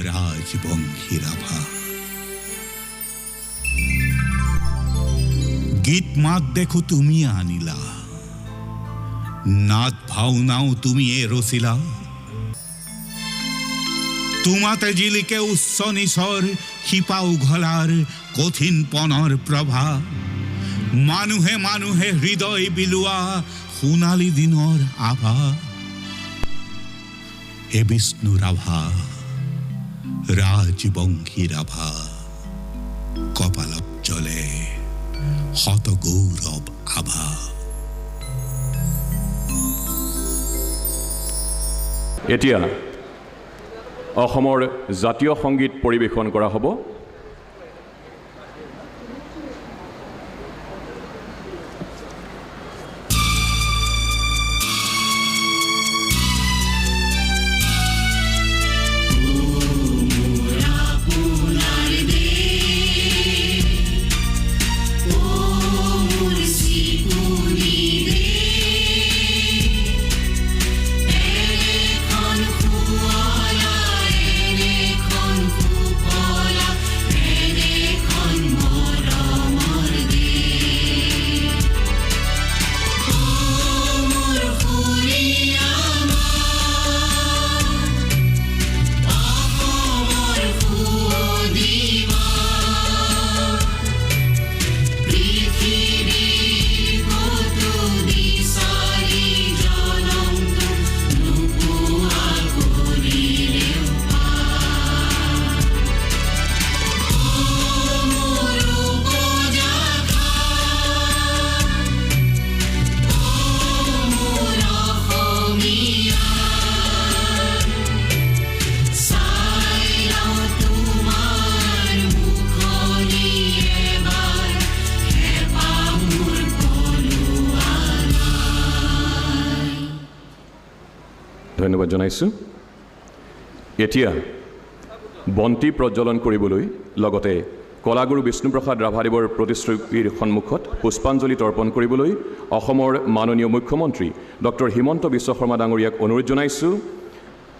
রাজবংশী রাভা। গীত মাত দেখো তুমি আনিলা, নাচ ভাওনাও তুমি রচিলা। তোমাতে জিলিকে উচ্চ নিচৰ শিপা উঘলাৰ কঠিন পনৰ প্ৰভা। মানুহে মানুহে হৃদয় বিলোৱা সোণালী দিনৰ আভা। হে বিষ্ণু ৰাভা, ৰাজবংশী ৰাভা, কপালত জ্বলে শত গৌৰৱ আভা। এতিয়া অসমৰ জাতীয় সংগীত পৰিৱেশন কৰা হ'ব। ধন্যবাদ জনাইছোঁ। এতিয়া বন্তি প্ৰজ্বলন কৰিবলৈ লগতে কলাগুৰু বিষ্ণুপ্ৰসাদ ৰাভাদেৱৰ প্ৰতিশ্ৰুতিৰ সন্মুখত পুষ্পাঞ্জলি তৰ্পণ কৰিবলৈ অসমৰ মাননীয় মুখ্যমন্ত্ৰী ডক্টৰ হিমন্ত বিশ্ব শৰ্মা ডাঙৰীয়াক অনুৰোধ জনাইছোঁ।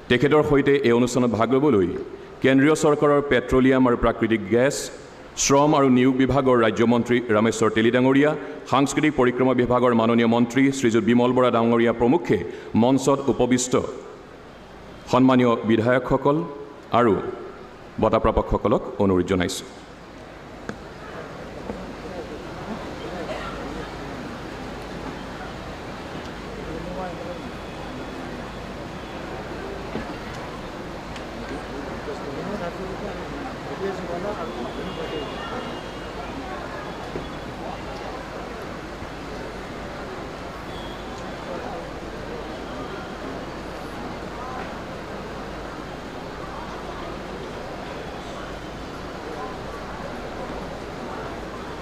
তেখেতৰ সৈতে এই অনুষ্ঠানত ভাগ ল'বলৈ কেন্দ্ৰীয় চৰকাৰৰ পেট্ৰলিয়াম আৰু প্ৰাকৃতিক গেছ, শ্ৰম আৰু নিয়োগ বিভাগৰ ৰাজ্যমন্ত্ৰী ৰামেশ্বৰ তেলী ডাঙৰীয়া, সাংস্কৃতিক পৰিক্ৰমা বিভাগৰ মাননীয় মন্ত্ৰী শ্ৰীযুত বিমল বৰা ডাঙৰীয়া প্ৰমুখ্যে মঞ্চত উপবিষ্ট সন্মানীয় বিধায়কসকল আৰু বঁটাপ্ৰাপকসকলক অনুৰোধ জনাইছোঁ।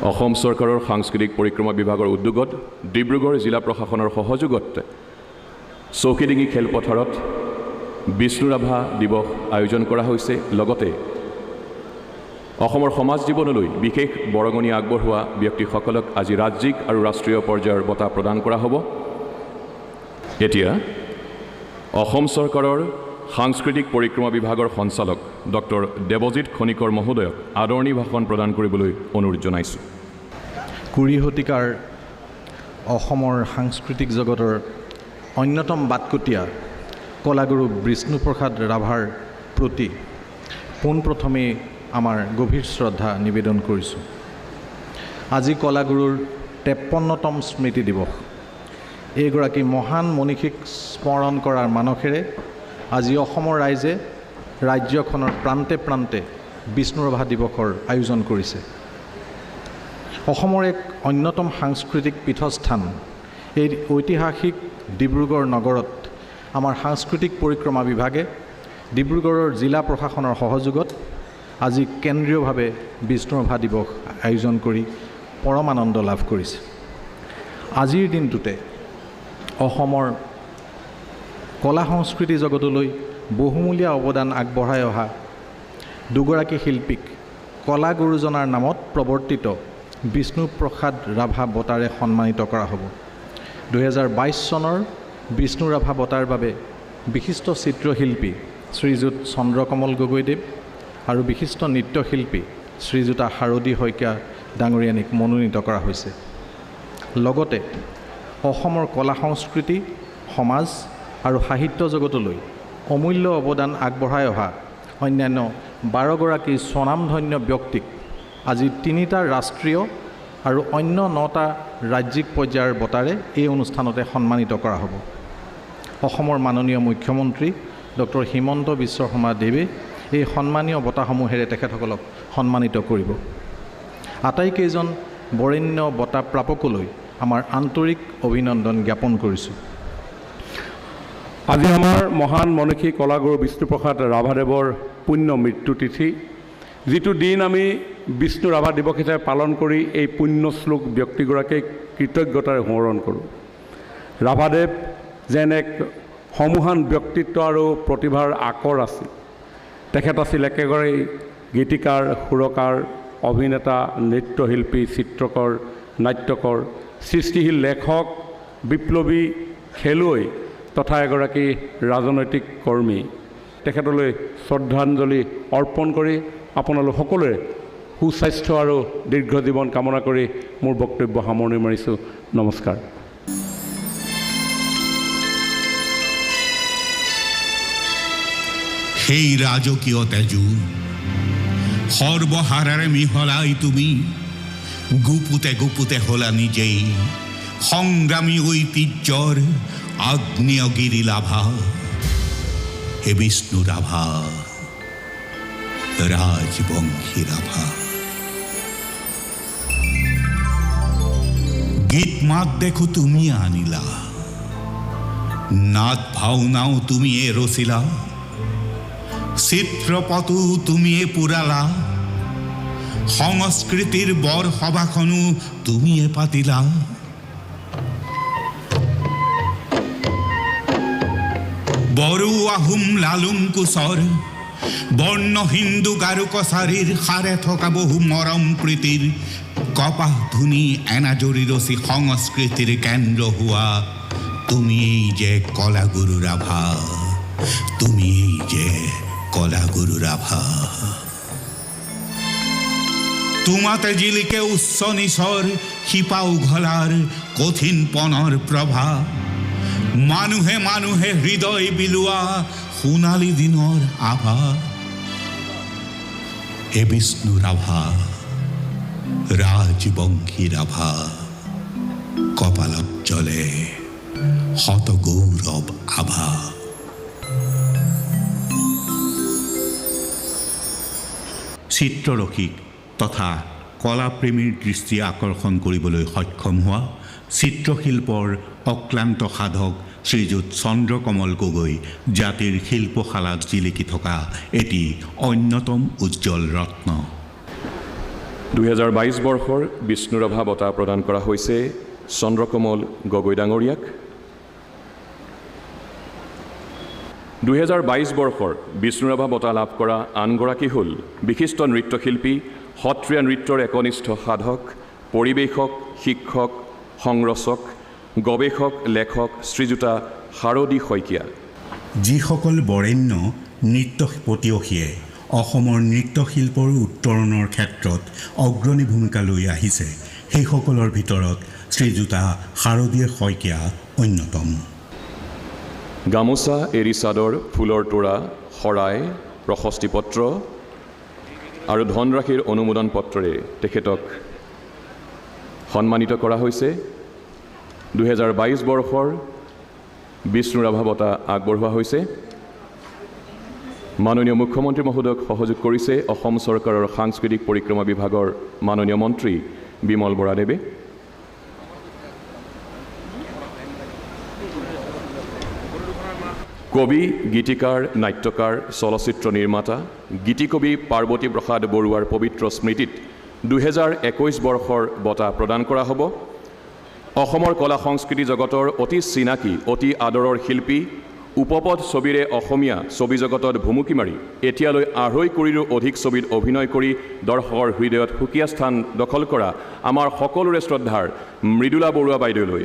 অসম চৰকাৰৰ সাংস্কৃতিক পৰিক্ৰমা বিভাগৰ উদ্যোগত ডিব্ৰুগড় জিলা প্ৰশাসনৰ সহযোগত চৌকিডিঙি খেলপথাৰত বিষ্ণু ৰাভা দিৱস আয়োজন কৰা হৈছে। লগতে অসমৰ সমাজ জীৱনলৈ বিশেষ বৰঙণি আগবঢ়োৱা ব্যক্তিসকলক আজি ৰাজ্যিক আৰু ৰাষ্ট্ৰীয় পৰ্যায়ৰ বঁটা প্ৰদান কৰা হ'ব। এতিয়া অসম চৰকাৰৰ সাংস্কৃতিক পৰিক্ৰমা বিভাগৰ সঞ্চালক ডক্টৰ দেৱজিৎ খনিকৰ মহোদয়ক আদৰণি ভাষণ প্ৰদান কৰিবলৈ অনুৰোধ জনাইছোঁ। 20 শতিকাৰ অসমৰ সাংস্কৃতিক জগতৰ অন্যতম বাটকটীয়া কলাগুৰু বিষ্ণুপ্ৰসাদ ৰাভাৰ প্ৰতি পোনপ্ৰথমে আমাৰ গভীৰ শ্ৰদ্ধা নিবেদন কৰিছোঁ। আজি কলাগুৰুৰ 53তম স্মৃতি দিৱস। এইগৰাকী মহান মনীষীক স্মৰণ কৰাৰ মানসেৰে আজি অসমৰ ৰাইজে ৰাজ্যখনৰ প্ৰান্তে প্ৰান্তে বিষ্ণু ৰাভা দিৱসৰ আয়োজন কৰিছে। অসমৰ এক অন্যতম সাংস্কৃতিক পীঠস্থান এই ঐতিহাসিক ডিব্ৰুগড় নগৰত আমাৰ সাংস্কৃতিক পৰিক্ৰমা বিভাগে ডিব্ৰুগড়ৰ জিলা প্ৰশাসনৰ সহযোগত আজি কেন্দ্ৰীয়ভাৱে বিষ্ণু ৰাভা দিৱস আয়োজন কৰি পৰম আনন্দ লাভ কৰিছে। আজিৰ দিনটোতে অসমৰ কলা সংস্কৃতি জগতলৈ বহুমূলীয়া অৱদান আগবঢ়াই অহা দুগৰাকী শিল্পীক কলা গুৰুজনাৰ নামত প্ৰৱৰ্তিত বিষ্ণুপ্ৰসাদ ৰাভা বঁটাৰে সন্মানিত কৰা হ'ব। 2022 চনৰ বিষ্ণু ৰাভা বঁটাৰ বাবে বিশিষ্ট চিত্ৰশিল্পী শ্ৰীযুত চন্দ্ৰকমল গগৈদেৱ আৰু বিশিষ্ট নৃত্যশিল্পী শ্ৰীযুতা শাৰদী শইকীয়া ডাঙৰীয়ানীক মনোনীত কৰা হৈছে। লগতে অসমৰ কলা সংস্কৃতি, সমাজ আৰু সাহিত্য জগতলৈ অমূল্য অৱদান আগবঢ়াই অহা অন্যান্য 12গৰাকী স্বনামধন্য ব্যক্তিক আজি 3টা ৰাষ্ট্ৰীয় আৰু অন্য 9টা ৰাজ্যিক পৰ্যায়ৰ বঁটাৰে এই অনুষ্ঠানতে সন্মানিত কৰা হ'ব। অসমৰ মাননীয় মুখ্যমন্ত্ৰী ডক্টৰ হিমন্ত বিশ্ব শৰ্মা দেৱে এই সন্মানীয় বঁটাসমূহেৰে তেখেতসকলক সন্মানিত কৰিব। আটাইকেইজন বৰেণ্য বঁটা প্ৰাপকলৈ আমাৰ আন্তৰিক অভিনন্দন জ্ঞাপন কৰিছোঁ। আজি আমাৰ মহান মনীষী কলাগুৰু বিষ্ণুপ্ৰসাদ ৰাভাদেৱৰ পুণ্য মৃত্যু তিথি, যিটো দিন আমি বিষ্ণু ৰাভা দিৱস হিচাপে পালন কৰি এই পুণ্যশ্লোক ব্যক্তিগৰাকীক কৃতজ্ঞতাৰে সোঁৱৰণ কৰোঁ। ৰাভাদেৱ যেন এক সমূহান ব্যক্তিত্ব আৰু প্ৰতিভাৰ আকৰ আছিল। তেখেত আছিল একেগৰাকী গীতিকাৰ, সুৰকাৰ, অভিনেতা, নৃত্যশিল্পী, চিত্ৰকৰ, নাট্যকৰ, সৃষ্টিশীল লেখক, বিপ্লৱী, খেলুৱৈ তথা এগৰাকী ৰাজনৈতিক কৰ্মী। তেখেতলৈ শ্ৰদ্ধাঞ্জলি অৰ্পণ কৰি আপোনালোক সকলোৰে সুস্বাস্থ্য আৰু দীৰ্ঘ জীৱন কামনা কৰি মোৰ বক্তব্য সামৰণি মাৰিছোঁ। নমস্কাৰ। সেই ৰাজকীয় তেজু সৰ্বহাৰাৰে মিহলাই তুমি গুপুতে গুপুতে হলা নিজেই সংগ্ৰামী ঐতিহ্যৰ আগ্নেয়গিৰি লাভা। হে বিষ্ণু ৰাভা, ৰাজবংশী ৰাভা। গীত মাত দেখো তুমি আনিলা, নাট ভাওনাও তুমিয়ে ৰচিলা, চিত্ৰপটো তুমিয়ে পুৰালা, সংস্কৃতিৰ বৰ সভাখনো তুমিয়ে পাতিলা। বড়ো, আহোম, লালুং, কোচৰ, বৰ্ণ, হিন্দু, গাৰো, কছাৰীৰ সাৰে থকা বহু মৰম প্ৰীতিৰ কপাহ ধুনি এনাজৰি ৰচি সংস্কৃতিৰ কেন্দ্ৰ হোৱা তুমিয়েই যে কলাগুৰু ৰাভা, তুমিয়েই যে কলাগুৰু ৰাভা। তোমাতে জিলিকে উচ্চ নিচৰ শিপা উঘলাৰ কঠিন পণৰ প্ৰভা, মানুহে মানুহে হৃদয় বিলোৱা সোণালী দিনৰ আভা। হে বিষ্ণু ৰাভা, ৰাজবংশী ৰাভা, কপালত জ্বলে শত গৌৰৱ আভা। চিত্ৰৰসিক তথা কলাপ্ৰেমীৰ দৃষ্টি আকৰ্ষণ কৰিবলৈ সক্ষম হোৱা চিত্ৰশিল্পৰ অক্লান্ত সাধক শ্ৰীযুত চন্দ্ৰকমল গগৈ জাতিৰ শিল্পশালাত জিলিকি থকা এটি অন্যতম উজ্জ্বল ৰত্ন। 2022 বৰ্ষৰ বিষ্ণু ৰাভা বঁটা প্ৰদান কৰা হৈছে চন্দ্ৰকমল গগৈ ডাঙৰীয়াক। 2022 বৰ্ষৰ বিষ্ণু ৰাভা বঁটা লাভ কৰা আনগৰাকী হ'ল বিশিষ্ট নৃত্যশিল্পী, সত্ৰীয়া নৃত্যৰ একনিষ্ঠ সাধক, পৰিৱেশক, শিক্ষক, সংৰচক, গৱেষক, লেখক শ্ৰীযুতা শাৰদী শইকীয়া। যিসকল বৰেণ্য নৃত্য পতীয়সীয়ে অসমৰ নৃত্যশিল্পৰ উত্তৰণৰ ক্ষেত্ৰত অগ্ৰণী ভূমিকা লৈ আহিছে, সেইসকলৰ ভিতৰত শ্ৰীযুতা শাৰদী শইকীয়া অন্যতম। গামোচা, এৰী চাদৰ, ফুলৰ তোৰা, শৰাই, প্ৰশস্তি পত্ৰ আৰু ধনৰাশিৰ অনুমোদন পত্ৰৰে তেখেতক সন্মানিত কৰা হৈছে। 2022 বৰ্ষৰ বিষ্ণু ৰাভা বঁটা আগবঢ়োৱা হৈছে। মাননীয় মুখ্যমন্ত্ৰী মহোদয়ক সহযোগ কৰিছে অসম চৰকাৰৰ সাংস্কৃতিক পৰিক্ৰমা বিভাগৰ মাননীয় মন্ত্ৰী বিমল বৰাদেৱে। কবি, গীতিকাৰ, নাট্যকাৰ, চলচ্চিত্ৰ নিৰ্মাতা, গীতিকবি পাৰ্বতী প্ৰসাদ বৰুৱাৰ পবিত্ৰ স্মৃতিত 2021 বৰ্ষৰ বঁটা প্ৰদান কৰা হ'ব। অসমৰ কলা সংস্কৃতি জগতৰ অতি চিনাকি, অতি আদৰৰ শিল্পী, উপপদ ছবিৰে অসমীয়া ছবি জগতত ভুমুকি মাৰি এতিয়ালৈ 2.5 কোটিৰো অধিক ছবিত অভিনয় কৰি দৰ্শকৰ হৃদয়ত সুকীয়া স্থান দখল কৰা আমাৰ সকলোৰে শ্ৰদ্ধাৰ মৃদুলা বৰুৱা বাইদেউলৈ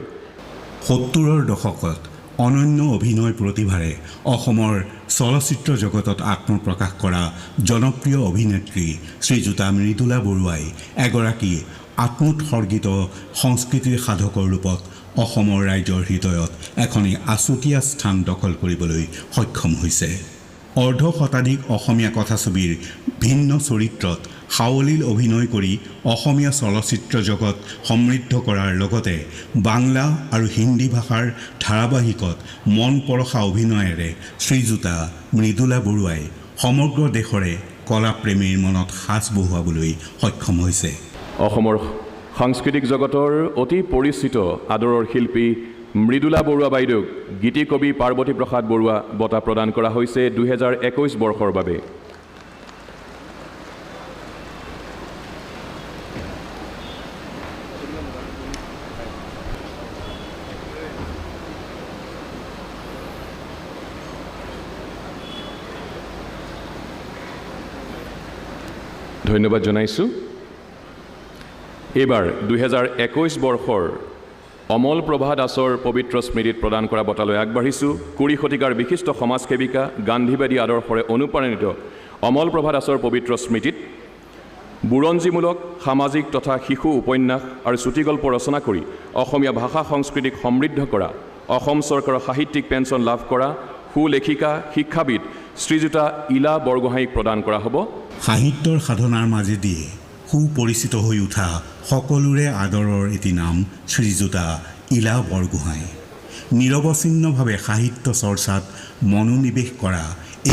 70ৰ দশকত অনন্য অভিনয় প্ৰতিভাৰে অসমৰ চলচ্চিত্ৰ জগতত আত্মপ্ৰকাশ কৰা জনপ্ৰিয় অভিনেত্ৰী শ্ৰীযুতা মৃদুলা বৰুৱাই এগৰাকী আত্মোৎসৰ্গিত সংস্কৃতিৰ সাধকৰ ৰূপত অসমৰ ৰাইজৰ হৃদয়ত এখনি আচুতীয়া স্থান দখল কৰিবলৈ সক্ষম হৈছে। অৰ্ধ শতাধিক অসমীয়া কথাছবিৰ ভিন্ন চৰিত্ৰত সাৱলীল অভিনয় কৰি অসমীয়া চলচ্চিত্ৰ জগত সমৃদ্ধ কৰাৰ লগতে বাংলা আৰু হিন্দী ভাষাৰ ধাৰাবাহিকত মন পৰশা অভিনয়েৰে শ্ৰীযুতা মৃদুলা বৰুৱাই সমগ্ৰ দেশৰে কলাপ্ৰেমীৰ মনত সাঁচ বহুৱাবলৈ সক্ষম হৈছে। অসমৰ সাংস্কৃতিক জগতৰ অতি পৰিচিত আদৰৰ শিল্পী মৃদুলা বৰুৱা বাইদেউক গীতি কবি পাৰ্বতী প্ৰসাদ বৰুৱা বঁটা প্ৰদান কৰা হৈছে 2021 বৰ্ষৰ বাবে। ধন্যবাদ জনাইছোঁ। এইবাৰ 2021 বৰ্ষৰ অমল প্ৰভা দাসৰ পবিত্ৰ স্মৃতিত প্ৰদান কৰা বঁটালৈ আগবাঢ়িছোঁ। 20 শতিকাৰ বিশিষ্ট সমাজসেৱিকা গান্ধীবাদী আদৰ্শৰে অনুপ্ৰাণিত অমল প্ৰভা দাসৰ পবিত্ৰ স্মৃতিত বুৰঞ্জীমূলক সামাজিক তথা শিশু উপন্যাস আৰু চুটিগল্প ৰচনা কৰি অসমীয়া ভাষা সংস্কৃতিক সমৃদ্ধ কৰা, অসম চৰকাৰৰ সাহিত্যিক পেঞ্চন লাভ কৰা সুলেখিকা শিক্ষাবিদ শ্ৰীযুতা ইলা বৰগোহাঁইক প্ৰদান কৰা হ'ব। সাহিত্যৰ সাধনাৰ মাজেদিয়ে সুপৰিচিত হৈ উঠা সকলোৰে আদৰৰ এটি নাম শ্ৰীযুতা ইলা বৰগোহাঁই। নিৰৱচ্ছিন্নভাৱে সাহিত্য চৰ্চাত মনোনিৱেশ কৰা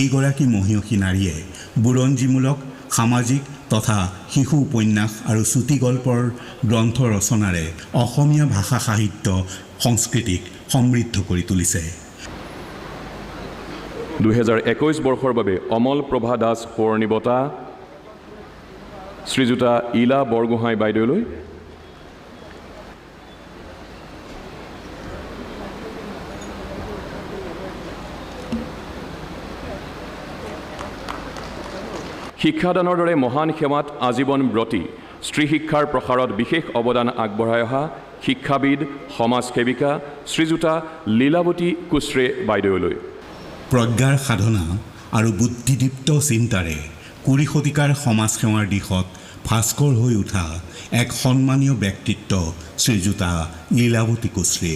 এইগৰাকী মহিয়সী নাৰীয়ে বুৰঞ্জীমূলক সামাজিক তথা শিশু উপন্যাস আৰু চুটিগল্পৰ গ্ৰন্থ ৰচনাৰে অসমীয়া ভাষা সাহিত্য সংস্কৃতিক সমৃদ্ধ কৰি তুলিছে। 2021 বৰ্ষৰ বাবে অমল প্ৰভা দাস সোঁৱৰণী বঁটা শ্ৰীযুতা ইলা বৰগোহাঁই বাইদেউলৈ। শিক্ষাদানৰ দৰে মহান সেৱাত আজীৱন ব্ৰতী স্ত্ৰী শিক্ষাৰ প্ৰসাৰত বিশেষ অৱদান আগবঢ়াই অহা শিক্ষাবিদ সমাজ সেৱিকা শ্ৰীযুতা লীলাৱতী কুশ্ৰে বাইদেউলৈ। প্ৰজ্ঞাৰ সাধনা আৰু বুদ্ধিদীপ্ত চিন্তাৰে 20 শতিকাৰ সমাজ সেৱাৰ দিশত ভাস্কৰ হৈ উঠা এক সন্মানীয় ব্যক্তিত্ব শ্ৰীযুতা লীলাৱতী কুশ্ৰে।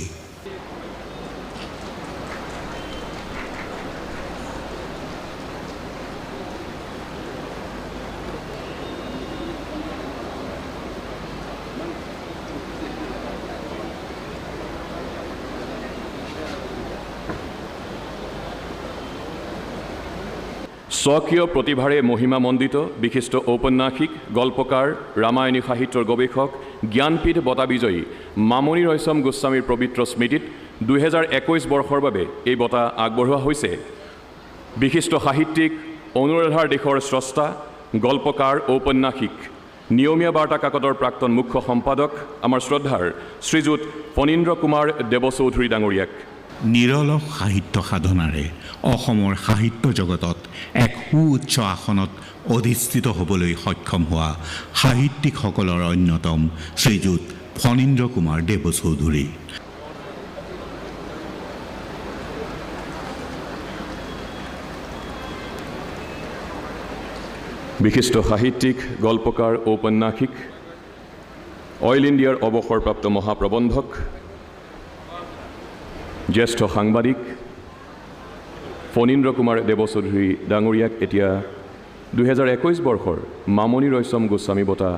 স্বকীয় প্ৰতিভাৰে মহিমামণ্ডিত বিশিষ্ট ঔপন্যাসিক গল্পকাৰ ৰামায়ণী সাহিত্যৰ গৱেষক জ্ঞানপীঠ বঁটা বিজয়ী মামণি ৰয়ছম গোস্বামীৰ পবিত্ৰ স্মৃতিত 2021 বৰ্ষৰ বাবে এই বঁটা আগবঢ়োৱা হৈছে। বিশিষ্ট সাহিত্যিক অনুৰাধাৰ দেশৰ স্ৰষ্টা গল্পকাৰ ঔপন্যাসিক নিয়মীয়া বাৰ্তা কাকতৰ প্ৰাক্তন মুখ্য সম্পাদক আমাৰ শ্ৰদ্ধাৰ শ্ৰীযুত ফণীন্দ্ৰ কুমাৰ দেৱচৌধুৰী ডাঙৰীয়াক। নিৰলস সাহিত্য সাধনাৰে অসমৰ সাহিত্য জগতত এক সুউচ্চ আসনত অধিষ্ঠিত হ'বলৈ সক্ষম হোৱা সাহিত্যিকসকলৰ অন্যতম শ্ৰীযুত ফণীন্দ্ৰ কুমাৰ দেৱচৌধুৰী। বিশিষ্ট সাহিত্যিক গল্পকাৰ ঔপন্যাসিক অইল ইণ্ডিয়াৰ অৱসৰপ্ৰাপ্ত মহাপ্ৰবন্ধক জ্যেষ্ঠ সাংবাদিক ফণীন্দ্ৰ কুমাৰ দেৱচৌধুৰী ডাঙৰীয়াক এতিয়া 2021 বৰ্ষৰ মামণি ৰয়ছম গোস্বামী বঁটা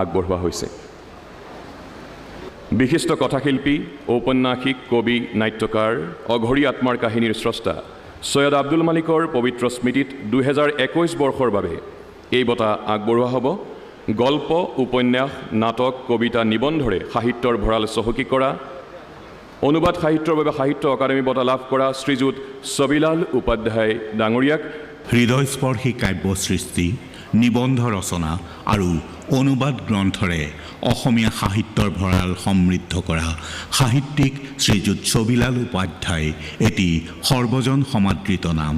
আগবঢ়োৱা হৈছে। বিশিষ্ট কথাশিল্পী ঔপন্যাসিক কবি নাট্যকাৰ অঘৰী আত্মাৰ কাহিনীৰ স্ৰষ্টা সৈয়দ আব্দুল মালিকৰ পবিত্ৰ স্মৃতিত 2021 বৰ্ষৰ বাবে এই বঁটা আগবঢ়োৱা হ'ব। গল্প উপন্যাস নাটক কবিতা নিবন্ধৰে সাহিত্যৰ ভঁৰাল চহকী কৰা অনুবাদ সাহিত্যৰ বাবে সাহিত্য অকাডেমী বঁটা লাভ কৰা শ্ৰীযুত ছবিলাল উপাধ্যায় ডাঙৰীয়াক হৃদয়স্পৰ্শী কাব্য সৃষ্টি নিবন্ধ ৰচনা আৰু অনুবাদ গ্ৰন্থৰে অসমীয়া সাহিত্যৰ ভঁৰাল সমৃদ্ধ কৰা সাহিত্যিক শ্ৰীযুত ছবিলাল উপাধ্যায় এটি সৰ্বজন সমাদৃত নাম।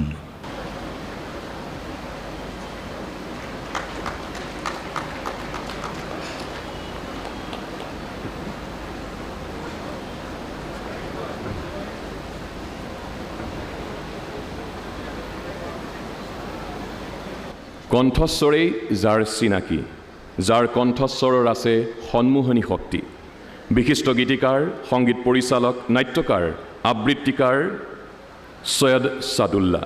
কণ্ঠস্বৰেই যাৰ চিনাকি, যাৰ কণ্ঠস্বৰৰ আছে সন্মোহনী শক্তি। বিশিষ্ট গীতিকাৰ, সংগীত পৰিচালক, নাট্যকাৰ, আবৃত্তিকাৰ সৈয়দ ছাদুল্লাহ।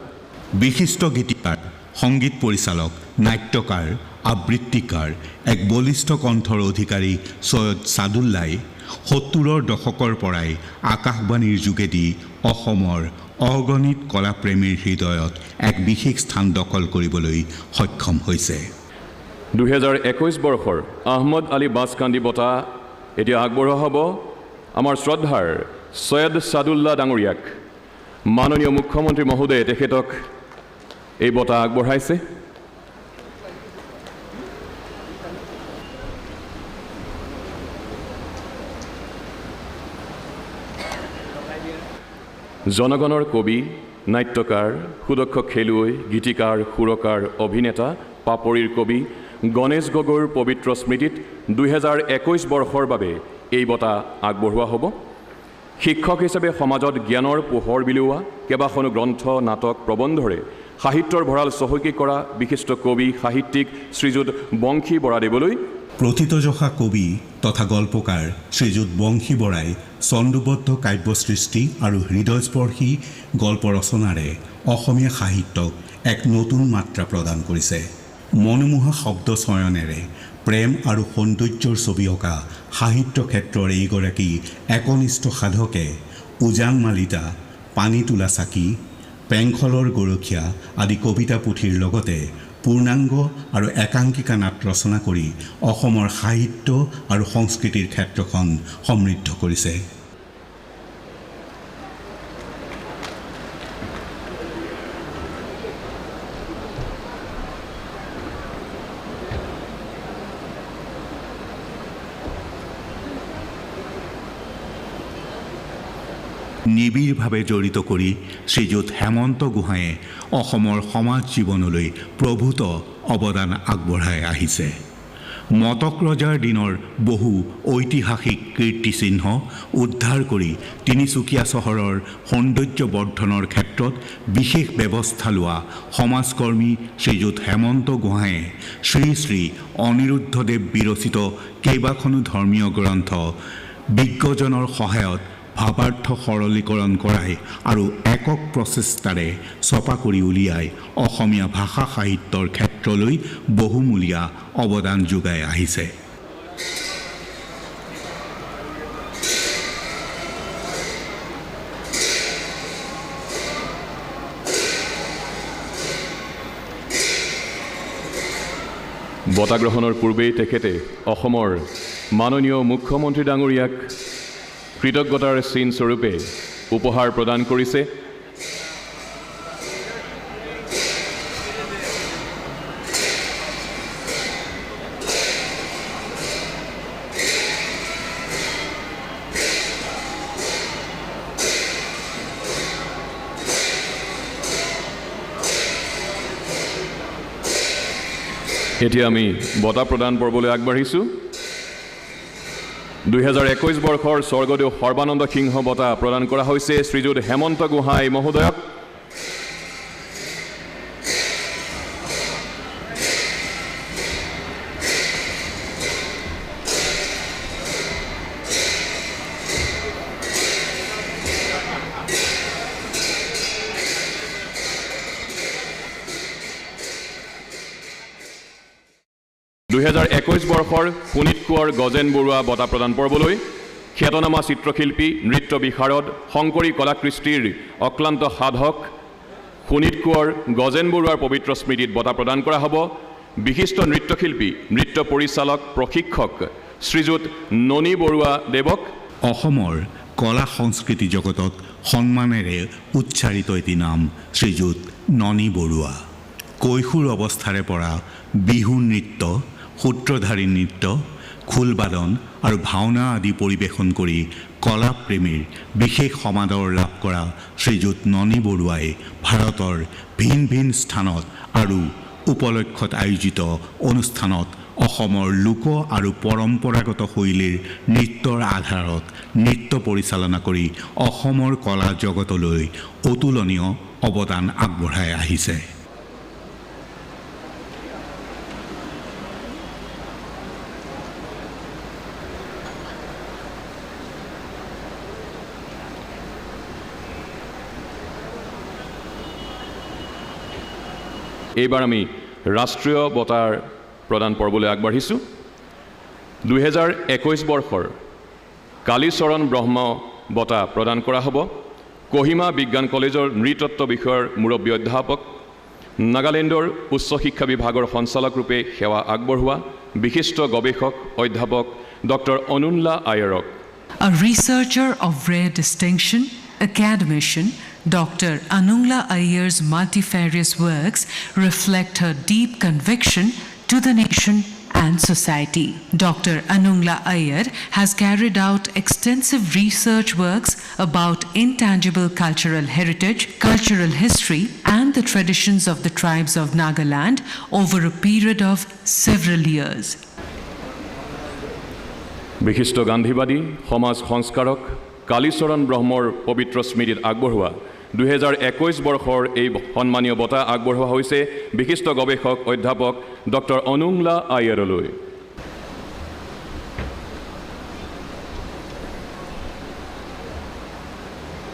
বিশিষ্ট গীতিকাৰ, সংগীত পৰিচালক, নাট্যকাৰ, আবৃত্তিকাৰ, এক বলিষ্ঠ কণ্ঠৰ অধিকাৰী সৈয়দ ছাদুল্লাই ৭০ৰ দশকৰ পৰাই আকাশবাণীৰ যোগেদি অসমৰ অগণিত কলাপ্ৰেমীৰ হৃদয়ত এক বিশেষ স্থান দখল কৰিবলৈ সক্ষম হৈছে। 2021 বৰ্ষৰ আহমদ আলী বাছকাণ্ডি বঁটা এতিয়া আগবঢ়োৱা হ'ব আমাৰ শ্ৰদ্ধাৰ সৈয়দ ছাদুল্লাহ ডাঙৰীয়াক। মাননীয় মুখ্যমন্ত্ৰী মহোদয়ে তেখেতক এই বঁটা আগবঢ়াইছে। জনগণৰ কবি, নাট্যকাৰ, সুদক্ষ খেলুৱৈ, গীতিকাৰ, সুৰকাৰ, অভিনেতা, পাপৰিৰ কবি গণেশ গগৈৰ পবিত্ৰ স্মৃতিত 2021 বৰ্ষৰ বাবে এই বঁটা আগবঢ়োৱা হ'ব। শিক্ষক হিচাপে সমাজত জ্ঞানৰ পোহৰ বিলোৱা, কেইবাখনো গ্ৰন্থ, নাটক, প্ৰবন্ধৰে সাহিত্যৰ ভঁৰাল চহকী কৰা বিশিষ্ট কবি, সাহিত্যিক শ্ৰীযুত বংশী বৰাদেৱলৈ প্ৰথিতযশা কবি তথা গল্পকাৰ শ্ৰীযুত বংশী বৰাই ছন্দোবদ্ধ কাব্য সৃষ্টি আৰু হৃদয়স্পৰ্শী গল্প ৰচনাৰে অসমীয়া সাহিত্যক এক নতুন মাত্ৰা প্ৰদান কৰিছে। মনোমোহা শব্দ চয়নেৰে প্ৰেম আৰু সৌন্দৰ্যৰ ছবি অঁকা সাহিত্য ক্ষেত্ৰৰ এইগৰাকী একনিষ্ঠ সাধকে উজান মালিতা, পানী তোলা চাকি, পেংখলৰ গৰখীয়া আদি কবিতা পুথিৰ লগতে পূৰ্ণাংগ আৰু একাংকিকা নাট ৰচনা কৰি অসমৰ সাহিত্য আৰু সংস্কৃতিৰ ক্ষেত্ৰখন সমৃদ্ধ কৰিছে। নিবিড়ভাৱে জড়িত কৰি শ্ৰীযুত হেমন্ত গোহাঁয়ে অসমৰ সমাজ জীৱনলৈ প্ৰভূত অৱদান আগবঢ়াই আহিছে। মটক ৰজাৰ দিনৰ বহু ঐতিহাসিক কীৰ্তিচিহ্ন উদ্ধাৰ কৰি তিনিচুকীয়া চহৰৰ সৌন্দৰ্য বৰ্ধনৰ ক্ষেত্ৰত বিশেষ ব্যৱস্থা লোৱা সমাজকৰ্মী শ্ৰীযুত হেমন্ত গোহাঁয়ে শ্ৰী শ্ৰী অনিৰুদ্ধদেৱ বিৰচিত কেইবাখনো ধৰ্মীয় গ্ৰন্থ বিজ্ঞজনৰ সহায়ত ভাৱাৰ্থ সৰলীকৰণ কৰাই আৰু একক প্ৰচেষ্টাৰে ছপা কৰি উলিয়াই অসমীয়া ভাষা সাহিত্যৰ ক্ষেত্ৰলৈ বহুমূলীয়া অৱদান যোগাই আহিছে। বঁটা গ্ৰহণৰ পূৰ্বেই তেখেতে অসমৰ মাননীয় মুখ্যমন্ত্ৰী ডাঙৰীয়াক কৃতজ্ঞতাৰ চিন স্বৰূপে উপহাৰ প্ৰদান কৰিছে। এতিয়া আমি বঁটা প্ৰদান পৰ্বলৈ আগবাঢ়িছোঁ। 2021 বৰ্ষৰ স্বৰ্গদেউ সৰ্বানন্দ সিংহ বঁটা প্ৰদান কৰা হৈছে শ্ৰীযুত হেমন্ত গোহাঁই মহোদয়ক। বৰ্ষৰ পুনীত কোঁৱৰ গজেন বৰুৱা বঁটা প্ৰদান পৰ্বলৈ খ্যাতনামা চিত্ৰশিল্পী, নৃত্য বিশাৰদ, শংকৰী কলাকৃষ্টিৰ অক্লান্ত সাধক পুনীত কোঁৱৰ গজেন বৰুৱাৰ পবিত্ৰ স্মৃতিত বঁটা প্ৰদান কৰা হ'ব বিশিষ্ট নৃত্যশিল্পী, নৃত্য পৰিচালক, প্ৰশিক্ষক শ্ৰীযুত ননী বৰুৱা দেৱক। অসমৰ কলা সংস্কৃতি জগতত সন্মানেৰে উচ্চাৰিত এটি নাম শ্ৰীযুত ননী বৰুৱা। কৈশোৰ অৱস্থাৰে পৰা বিহু নৃত্য, সূত্ৰধাৰী নৃত্য, খোলবাদন আৰু ভাওনা আদি পৰিৱেশন কৰি কলাপ্ৰেমীৰ বিশেষ সমাদৰ লাভ কৰা শ্ৰীযুত ননী বৰুৱাই ভাৰতৰ ভিন ভিন স্থানত আৰু উপলক্ষত আয়োজিত অনুষ্ঠানত অসমৰ লোক আৰু পৰম্পৰাগত শৈলীৰ নৃত্যৰ আধাৰত নৃত্য পৰিচালনা কৰি অসমৰ কলা জগতলৈ অতুলনীয় অৱদান আগবঢ়াই আহিছে। এইবাৰ আমি ৰাষ্ট্ৰীয় বঁটাৰ প্ৰদান পৰ্বলৈ আগবাঢ়িছোঁ 2021 বৰ্ষৰ কালীচৰণ ব্ৰহ্ম বঁটা প্ৰদান কৰা হ'ব কহিমা বিজ্ঞান কলেজৰ নৃতত্ব বিষয়ৰ মুৰব্বী অধ্যাপক নাগালেণ্ডৰ উচ্চ শিক্ষা বিভাগৰ সঞ্চালক ৰূপে সেৱা আগবঢ়োৱা বিশিষ্ট গৱেষক অধ্যাপক doctor অনুনলা আয়াৰক A researcher of rare distinction, academician, Dr. Anungla Iyer's multifarious works reflect her deep conviction to the nation and society. Dr. Anungla Iyer has carried out extensive research works about intangible cultural heritage, cultural history, and the traditions of the tribes of Nagaland over a period of several years. বিশিষ্ট গান্ধীবাদী সমাজ সংস্কাৰক কালীচৰণ ব্ৰহ্মৰ পবিত্ৰ স্মৃতিত আগবঢ়োৱা 2021 বৰ্ষৰ এই সন্মানীয় বঁটা আগবঢ়োৱা হৈছে বিশিষ্ট গৱেষক অধ্যাপক ডক্টৰ অনুংলা আয়াৰলৈ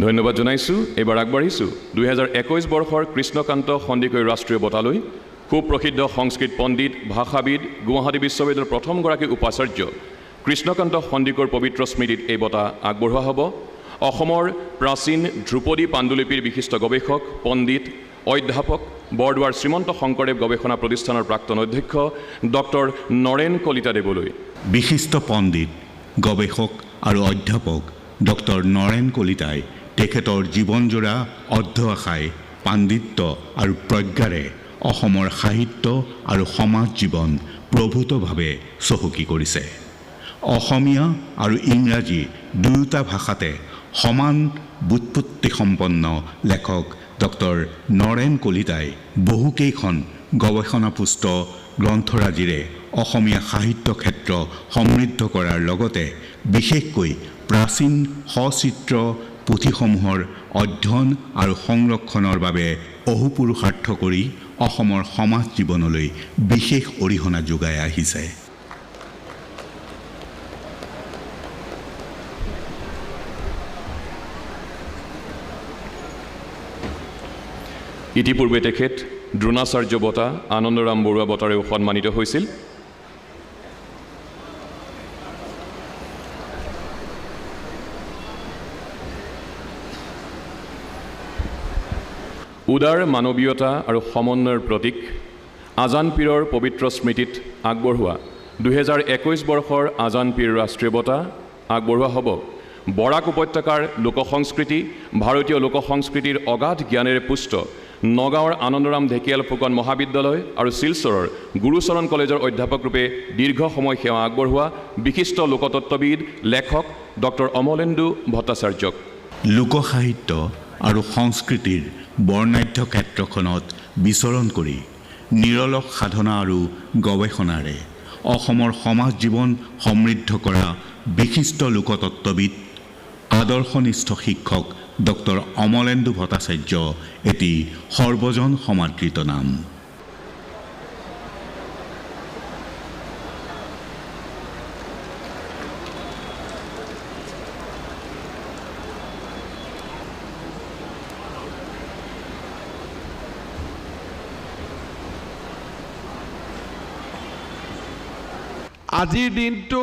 ধন্যবাদ জনাইছোঁ এবাৰ আগবাঢ়িছোঁ 2021 বৰ্ষৰ কৃষ্ণকান্ত সন্দিকৈ ৰাষ্ট্ৰীয় বঁটালৈ সুপ্ৰসিদ্ধ সংস্কৃত পণ্ডিত ভাষাবিদ গুৱাহাটী বিশ্ববিদ্যালয়ৰ প্ৰথমগৰাকী উপাচাৰ্য কৃষ্ণকান্ত সন্দিকৈৰ পবিত্ৰ স্মৃতিত এই বঁটা আগবঢ়োৱা হ'ব অসমৰ প্ৰাচীন ধ্ৰুপদী পাণ্ডুলিপিৰ বিশিষ্ট গৱেষক পণ্ডিত অধ্যাপক বৰদোৱাৰ শ্ৰীমন্ত শংকৰদেৱ গৱেষণা প্ৰতিষ্ঠানৰ প্ৰাক্তন অধ্যক্ষ ডক্টৰ নৰেন কলিতা দেৱলৈ বিশিষ্ট পণ্ডিত গৱেষক আৰু অধ্যাপক ডক্টৰ নৰেন কলিতাই তেখেতৰ জীৱনজোৰা অধ্যৱসায় পাণ্ডিত্য আৰু প্ৰজ্ঞাৰে অসমৰ সাহিত্য আৰু সমাজ জীৱন প্ৰভূতভাৱে চহকী কৰিছে অসমীয়া আৰু ইংৰাজী দুয়োটা ভাষাতে সমান বুৎপত্তিসম্পন্ন লেখক ডক্টৰ নৰেন কলিতাই বহুকেইখন গৱেষণাপুষ্ট গ্ৰন্থৰাজিৰে অসমীয়া সাহিত্য ক্ষেত্ৰ সমৃদ্ধ কৰাৰ লগতে বিশেষকৈ প্ৰাচীন সচিত্ৰ পুথিসমূহৰ অধ্যয়ন আৰু সংৰক্ষণৰ বাবে অহোপুৰুষাৰ্থ কৰি অসমৰ সমাজ জীৱনলৈ বিশেষ অৰিহণা যোগাই আহিছে ইতিপূৰ্বে তেখেত দ্ৰোণাচাৰ্য বঁটা আনন্দৰাম বৰুৱা বঁটাৰেও সন্মানিত হৈছিল উদাৰ মানৱীয়তা আৰু সমন্বয়ৰ প্ৰতীক আজান পীৰৰ পবিত্ৰ স্মৃতিত আগবঢ়োৱা 2021 বৰ্ষৰ আজান পীৰ ৰাষ্ট্ৰীয় বঁটা আগবঢ়োৱা হ'ব বৰাক উপত্যকাৰ লোকসংস্কৃতি ভাৰতীয় লোকসংস্কৃতিৰ অগাধ জ্ঞানেৰে পুষ্ট নগাঁৱৰ আনন্দৰাম ঢেকিয়াল ফুকন মহাবিদ্যালয় আৰু শিলচৰৰ গুৰুচৰণ কলেজৰ অধ্যাপক ৰূপে দীৰ্ঘ সময় সেৱা আগবঢ়োৱা বিশিষ্ট লোকতত্ত্ববিদ লেখক ডক্টৰ অমলেন্দু ভট্টাচাৰ্যক লোকসাহিত্য আৰু সংস্কৃতিৰ বৰ্ণাঢ্য ক্ষেত্ৰখনত বিচৰণ কৰি নিৰলস সাধনা আৰু গৱেষণাৰে অসমৰ সমাজ জীৱন সমৃদ্ধ কৰা বিশিষ্ট লোকতত্ত্ববিদ আদৰ্শনিষ্ঠ শিক্ষক ডক্টৰ অমলেন্দু ভট্টাচাৰ্য এটি সৰ্বজন সমাদৃত নাম আজিৰ দিনটো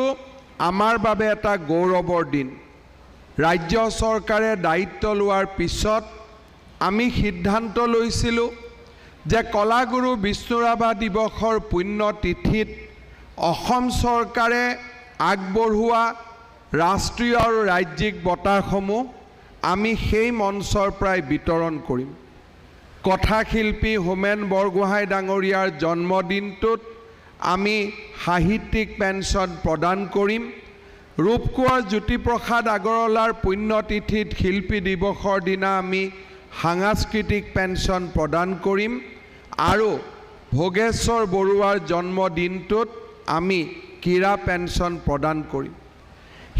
আমাৰ বাবে এটা গৌৰৱৰ দিন ৰাজ্য চৰকাৰে দায়িত্ব লোৱাৰ পিছত আমি সিদ্ধান্ত লৈছিলোঁ যে কলাগুৰু বিষ্ণুৰাভা দিৱসৰ পুণ্য তিথিত অসম চৰকাৰে আগবঢ়োৱা ৰাষ্ট্ৰীয় আৰু ৰাজ্যিক বঁটাসমূহ আমি সেই মঞ্চৰ পৰাই বিতৰণ কৰিম কথাশিল্পী হোমেন বৰগোহাঁই ডাঙৰীয়াৰ জন্মদিনটোত আমি সাহিত্যিক পেঞ্চন প্ৰদান কৰিম ৰূপকোঁৱৰ জ্যোতিপ্ৰসাদ আগৰৱালাৰ পুণ্যতিথিত শিল্পী দিৱসৰ দিনা আমি সাংস্কৃতিক পেঞ্চন প্ৰদান কৰিম আৰু ভোগেশ্বৰ বৰুৱাৰ জন্মদিনটোত আমি ক্ৰীড়া পেঞ্চন প্ৰদান কৰিম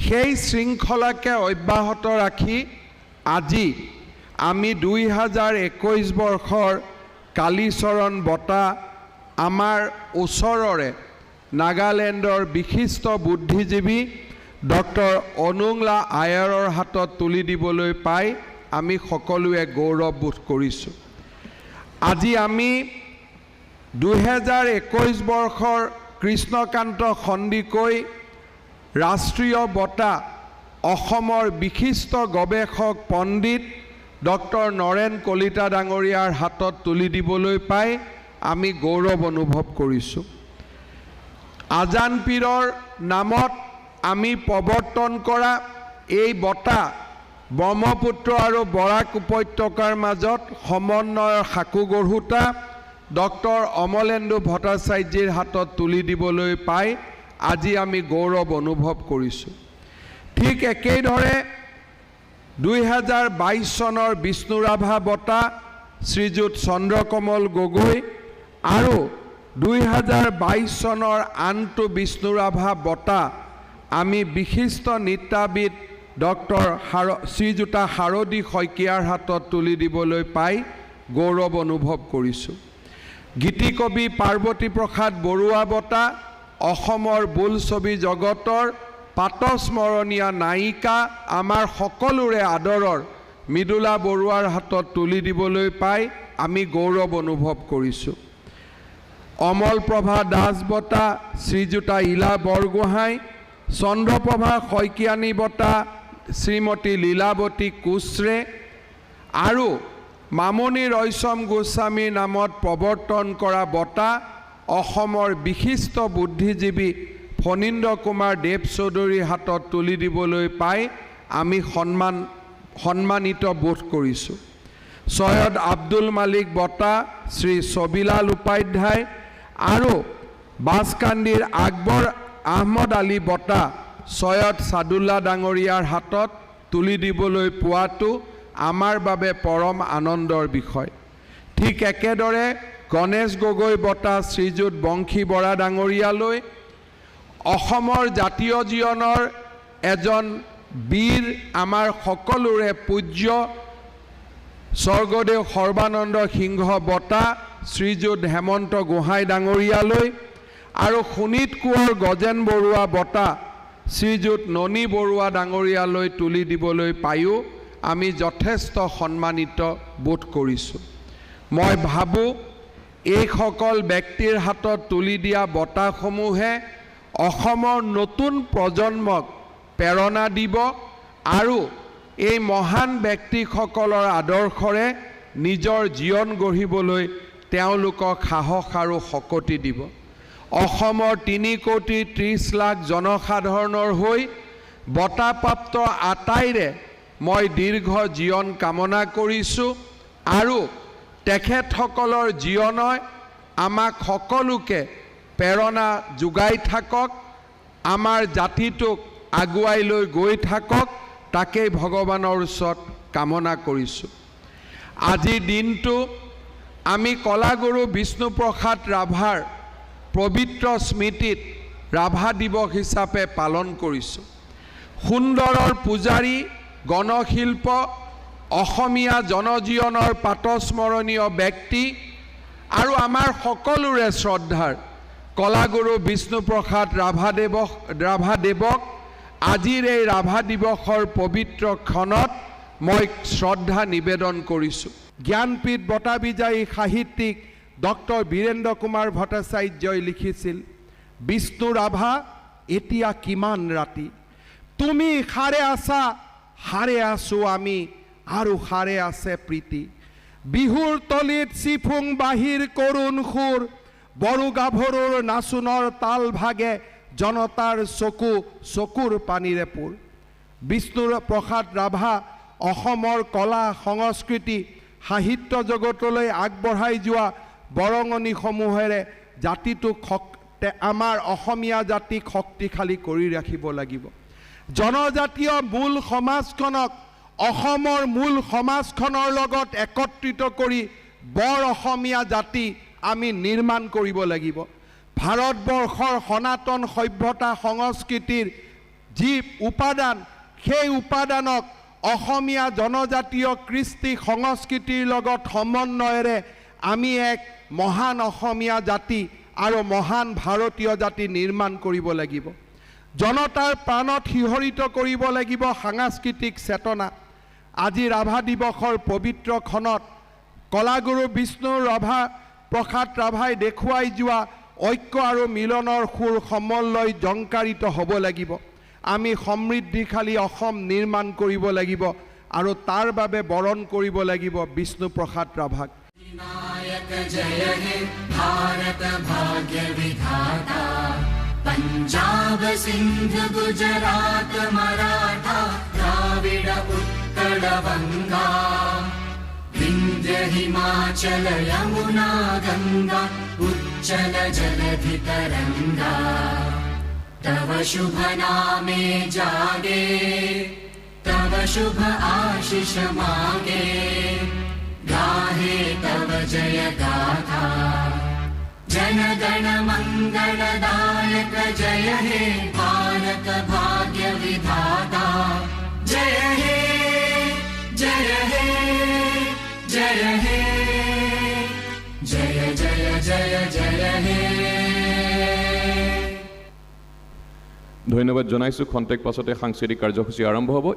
সেই শৃংখলাকে অব্যাহত ৰাখি আজি আমি 2021 বৰ্ষৰ কালীচৰণ বঁটা আমাৰ ওচৰৰে নাগালেণ্ডৰ বিশিষ্ট বুদ্ধিজীৱী ডক্টৰ অনুংলা আয়াৰৰ হাতত তুলি দিবলৈ পাই আমি সকলোৱে গৌৰৱ বোধ কৰিছোঁ আজি আমি 2021 বৰ্ষৰ কৃষ্ণকান্ত সন্দিকৈ ৰাষ্ট্ৰীয় বঁটা অসমৰ বিশিষ্ট গৱেষক পণ্ডিত ডক্টৰ নৰেন কলিতা ডাঙৰীয়াৰ হাতত তুলি দিবলৈ পাই আমি গৌৰৱ অনুভৱ কৰিছোঁ। আজান পীৰৰ নামত আমি প্ৰৱৰ্তন কৰা এই বঁটা ব্ৰহ্মপুত্ৰ আৰু বৰাক উপত্যকাৰ মাজত সমন্বয়ৰ সাকু গঢ়োতা ডক্টৰ অমলেন্দু ভট্টাচাৰ্যৰ হাতত তুলি দিবলৈ পাই আজি আমি গৌৰৱ অনুভৱ কৰিছোঁ। ঠিক একেদৰে 2022 চনৰ বিষ্ণু ৰাভা বঁটা শ্ৰীযুত চন্দ্ৰকমল গগৈ আৰু 2022 চনৰ আনটো বিষ্ণু ৰাভা বঁটা আমি বিশিষ্ট নৃত্যাবিদ ডক্টৰ শ্ৰীযুতা শাৰদী শইকীয়াৰ হাতত তুলি দিবলৈ পাই গৌৰৱ অনুভৱ কৰিছোঁ। গীতিকবি পাৰ্বতী প্ৰসাদ বৰুৱা বঁটা অসমৰ বোলছবি জগতৰ পাতস্মৰণীয়া নায়িকা আমাৰ সকলোৰে আদৰৰ মৃদুলা বৰুৱাৰ হাতত তুলি দিবলৈ পাই আমি গৌৰৱ অনুভৱ কৰিছোঁ। অমলপ্ৰভা দাস বঁটা শ্ৰীযুতা ইলা বৰগোহাঁই, চন্দ্ৰপ্ৰভা শইকীয়ানী বঁটা শ্ৰীমতী লীলাৱতী কোচৰে আৰু মামণি ৰয়ছম গোস্বামীৰ নামত প্ৰৱৰ্তন কৰা বঁটা অসমৰ বিশিষ্ট বুদ্ধিজীৱী ফণীন্দ্ৰ কুমাৰ দেৱ চৌধুৰীৰ হাতত তুলি দিবলৈ পাই আমি সন্মানিত বোধ কৰিছোঁ। সৈয়দ আব্দুল মালিক বঁটা শ্ৰী ছবিলাল উপাধ্যায় আৰু বাছকান্দিৰ আকবৰ আহমদ আলী বঁটা সৈয়দ সাদুল্লা ডাঙৰীয়াৰ হাতত তুলি দিবলৈ পোৱাটো আমাৰ বাবে পৰম আনন্দৰ বিষয়। ঠিক একেদৰে গণেশ গগৈ বঁটা শ্ৰীযুত বংশী বৰা ডাঙৰীয়ালৈ, অসমৰ জাতীয় জীৱনৰ এজন বীৰ আমাৰ সকলোৰে পূজ্য স্বৰ্গদেউ সৰ্বানন্দ সিংহ বঁটা শ্ৰীযুত হেমন্ত গোহাঁই ডাঙৰীয়ালৈ আৰু শোণিত কোঁৱৰ গজেন বৰুৱা বঁটা শ্ৰীযুত ননী বৰুৱা ডাঙৰীয়ালৈ তুলি দিবলৈ পায়ো আমি যথেষ্ট সন্মানিত বোধ কৰিছোঁ। মই ভাবোঁ এইসকল ব্যক্তিৰ হাতত তুলি দিয়া বঁটাসমূহে অসমৰ নতুন প্ৰজন্মক প্ৰেৰণা দিব আৰু এই মহান ব্যক্তিসকলৰ আদৰ্শৰে নিজৰ জীৱন গঢ়িবলৈ তেওঁলোকক সাহস আৰু শক্তি দিব। অসমৰ 3 কোটি 30 লাখ জনসাধাৰণৰ হৈ বঁটাপ্ৰাপ্ত আটাইৰে মই দীৰ্ঘ জীৱন কামনা কৰিছোঁ আৰু তেখেতসকলৰ জীৱনই আমাক সকলোকে প্ৰেৰণা যোগাই থাকক, আমাৰ জাতিটোক আগুৱাই লৈ গৈ থাকক, তাকেই ভগৱানৰ ওচৰত কামনা কৰিছোঁ। আজিৰ দিনটো আমি কলাগুৰু বিষ্ণুপ্ৰসাদ ৰাভাৰ পবিত্ৰ স্মৃতিত ৰাভা দিৱস হিচাপে পালন কৰিছোঁ। সুন্দৰৰ পূজাৰী, গণশিল্প, অসমীয়া জনজীৱনৰ পাতস্মৰণীয় ব্যক্তি আৰু আমাৰ সকলোৰে শ্ৰদ্ধাৰ কলাগুৰু বিষ্ণুপ্ৰসাদ ৰাভাদেৱক আজিৰ এই ৰাভা দিৱসৰ পবিত্ৰ ক্ষণত মই শ্ৰদ্ধা নিবেদন কৰিছোঁ। জ্ঞানপীঠ বঁটা বিজয়ী সাহিত্যিক ডক্টৰ বীৰেন্দ্ৰ কুমাৰ ভট্টাচাৰ্যই লিখিছিল, বিষ্ণু ৰাভা এতিয়া কিমান ৰাতি, তুমি সাৰে আছা, সাৰে আছোঁ আমি, আৰু সাৰে আছে প্ৰীতি। বিহুৰ তলিত চিফুং বাহিৰ কৰোণ সুৰ, বড়ো গাভৰুৰ নাচোনৰ তাল ভাগে, জনতাৰ চকুৰ পানীৰে পোৰ। বিষ্ণু প্ৰসাদ ৰাভা অসমৰ কলা সংস্কৃতি সাহিত্য জগতলৈ আগবঢ়াই যোৱা বৰঙণিসমূহেৰে জাতিটোক আমাৰ অসমীয়া জাতিক শক্তিশালী কৰি ৰাখিব লাগিব। জনজাতীয় মূল সমাজখনক অসমৰ মূল সমাজখনৰ লগত একত্ৰিত কৰি বৰ অসমীয়া জাতি আমি নিৰ্মাণ কৰিব লাগিব। ভাৰতবৰ্ষৰ সনাতন সভ্যতা সংস্কৃতিৰ যি উপাদান, সেই উপাদানক অসমীয়া জনজাতীয় কৃষ্টি সংস্কৃতিৰ লগত সমন্বয়েৰে আমি এক মহান অসমীয়া জাতি আৰু মহান ভাৰতীয় জাতি নিৰ্মাণ কৰিব লাগিব। জনতাৰ প্ৰাণত শিহৰিত কৰিব লাগিব সাংস্কৃতিক চেতনা। আজি ৰাভা দিৱসৰ পবিত্ৰ ক্ষণত কলাগুৰু বিষ্ণু ৰাভা প্ৰসাদ ৰাভাই দেখুৱাই যোৱা ঐক্য আৰু মিলনৰ সুৰ সমন্বয় জংকাৰিত হ'ব লাগিব। আমি সমৃদ্ধিশালী অসম নিৰ্মাণ কৰিব লাগিব আৰু তাৰ বাবে বৰণ কৰিব লাগিব বিষ্ণুপ্ৰসাদ ৰাভাক। विनायक जय हे भारत भाग्य विधाता, पंजाब सिंध गुजरात मराठा द्राविड उत्कल बंगा, विंध्य हिमाचल यमुना गंगा उच्चल जलधि तरंगा, तव शुभ नामे जागे तव शुभ आशीष मागे, गाहे तव जय गाथा, जन गण मंगलदायक जय हे भारत भाग्य विधाता, जय हे जय हे जय हे जय जय जय जय हे। ধন্যবাদ জনাইছোঁ। খন্তেক পাছতে সাংস্কৃতিক কাৰ্যসূচী আৰম্ভ হ'ব।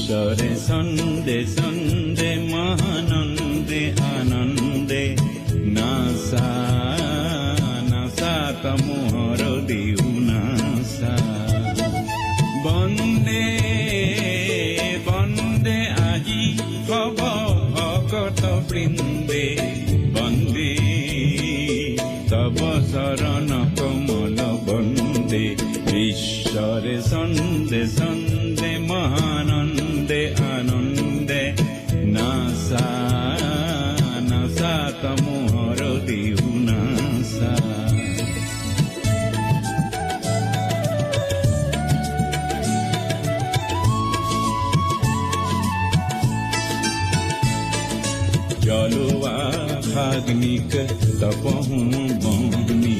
ঈশ্বরে ছন্দে ছন্দে মহানন্দে আনন্দে নাচা নাচা তমোহর দিও নাচা বন্দে বন্দে আজি হব ভকত বৃন্দে বন্দে তব চরণ কমল বন্দে ঈশ্বরে ছন্দে ছন্দে মহানন্দে আনন্দে নাচা নাচা তমোহর দিও নাচা জলোয়া ভাগ্নিক তপহু বহনি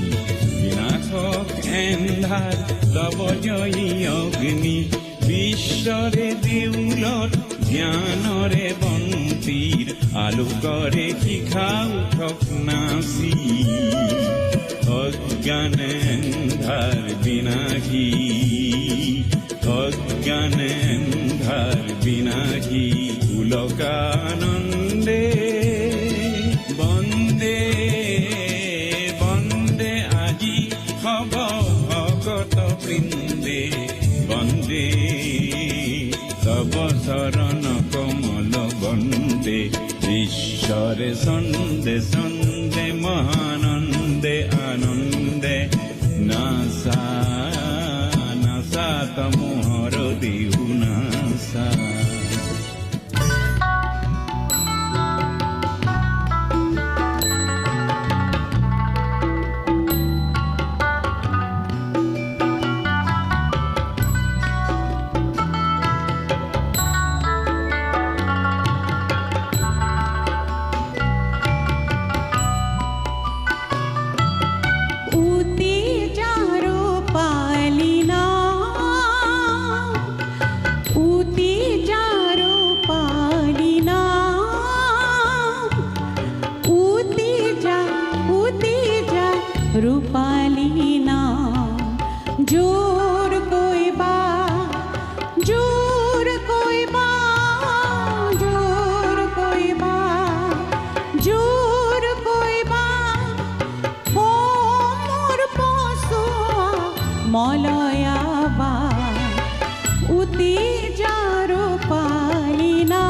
বিনাশক এন্ধার তব জয়ী অগ্নি বিশ্বরে দেউলত জ্ঞানরে বন্তিৰ আলোকৰে শিখা উঠক নাচি অজ্ঞান এন্ধাৰ বিনাশী অজ্ঞান এন্ধাৰ বিনাশী পুলকানন্দে বন্দে বন্দে আজি হব ভকত বৃন্দে বন্দে তব চরণ কমল বন্দে ঈশ্বরে ছন্দে ছন্দে মহানন্দে আনন্দে নাচা নাচা তমোহর দিও নাচা रूपालीना जोर कोई बा जोर कोई बा जोर कोई बा जोर कोई बा ओ मोर पोसुआ मलया बा उती जा रूपालीना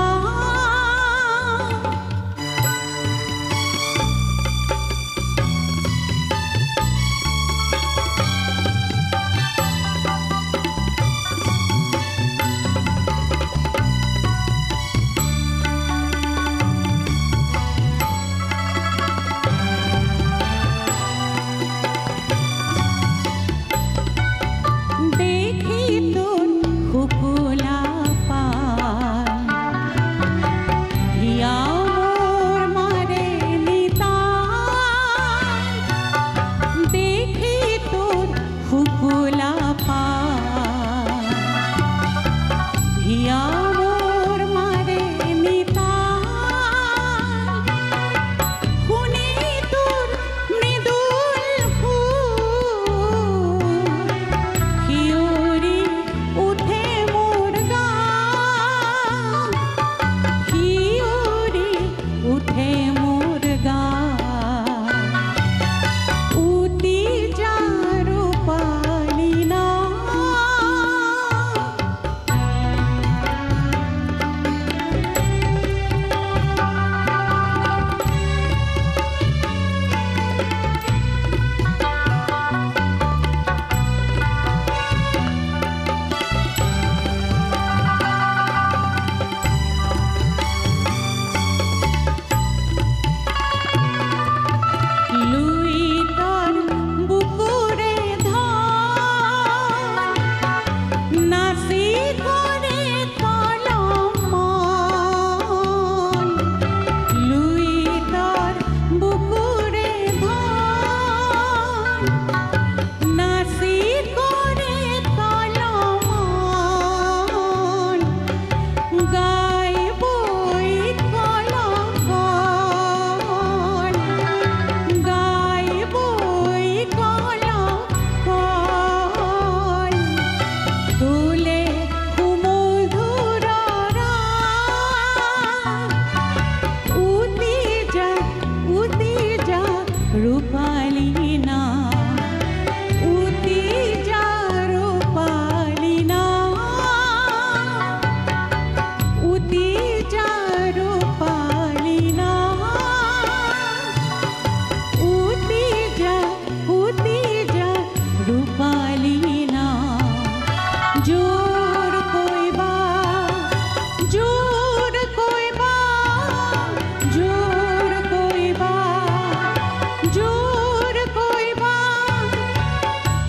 জোৰ কৰিবা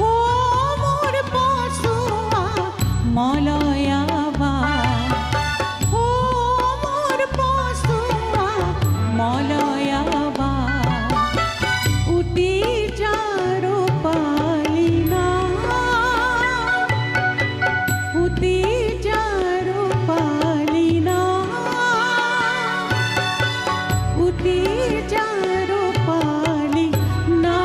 ও মোৰ পচুৱা মলয়াবা ও মোৰ পচুৱা মলয়াবা উটি যাৰো পালিনা উটি যাৰো পালিনা উটি যাৰো পালিনা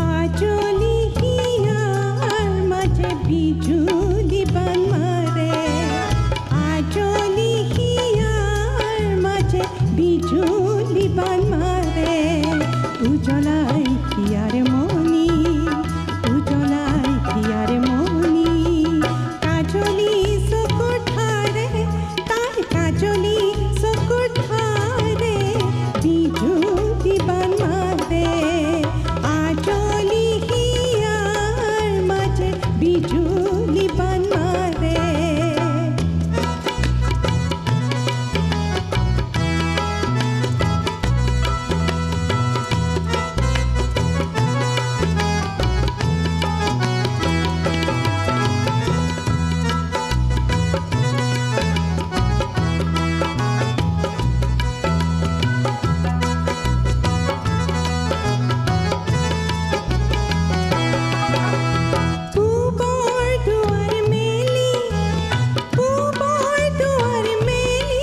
আজলি হিয়াৰ মাজে বিজুলি বান মাৰে আজলি হিয়াৰ মাজে বিজুলি বান মাৰে উজ্বলাই হিয়াৰ মণি উজ্বলাই হিয়াৰ মণি কাজলি চকুৰ ধাৰে তাই কাজলি চকুৰ ধাৰে বিজুলি বান মাৰে আজলি হিয়াৰ মাজে বিজুলি বান মাৰে পূবৰ দুৱাৰ মেলি পূবৰ দুৱাৰ মেলি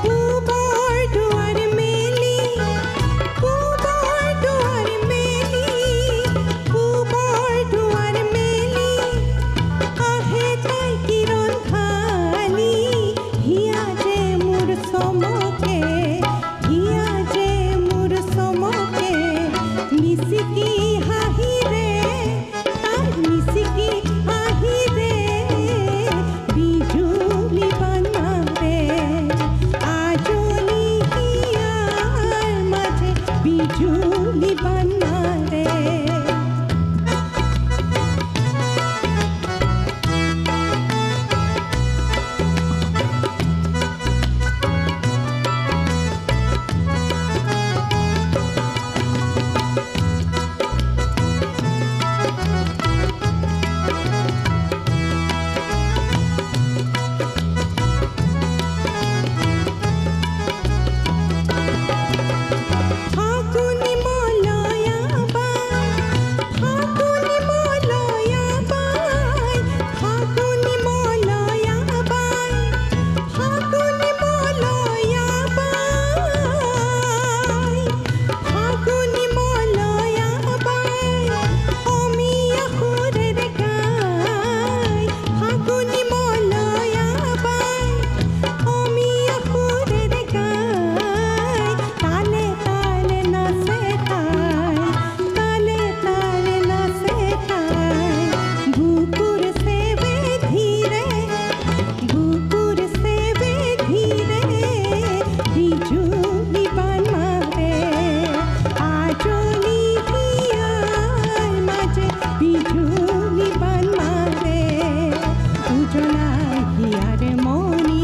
পূবৰ দুৱাৰ মেলি পূবৰ দুৱাৰ মেলি পূবৰ দুৱাৰ মেলি আহে তাই কিৰণ ঢালি হিয়া যে মোৰ চমকে হিয়া যে মোৰ চমকে মিচিকি হাঁহিৰে তাই মিচিকি হাঁহিৰে বিজুলি বান মাৰে আজলি হিয়াৰ মাজে বিজুলি বান মাৰে ফাগুনি মলয়া বাই ফাগুনি মলয়া বাই ফাগুনি মলয়া বাই ফাগুনি মলয়া বাই ফাগুনি মলয়া বাই অমিয়া সুৰেৰে গাই ফাগুনি মলয়া বাই অমিয়া সুৰেৰে গাই তালে তালে নাচে তাই তালে তালে নাচে তাই বুকুৰ সেবে ধীৰে বুকুৰ সেবে ধীৰে বিজুলি বান মাৰে আজলি হিয়াৰ মাজে বিজুলি বান মাৰে উজ্বলাই হিয়াৰ মণি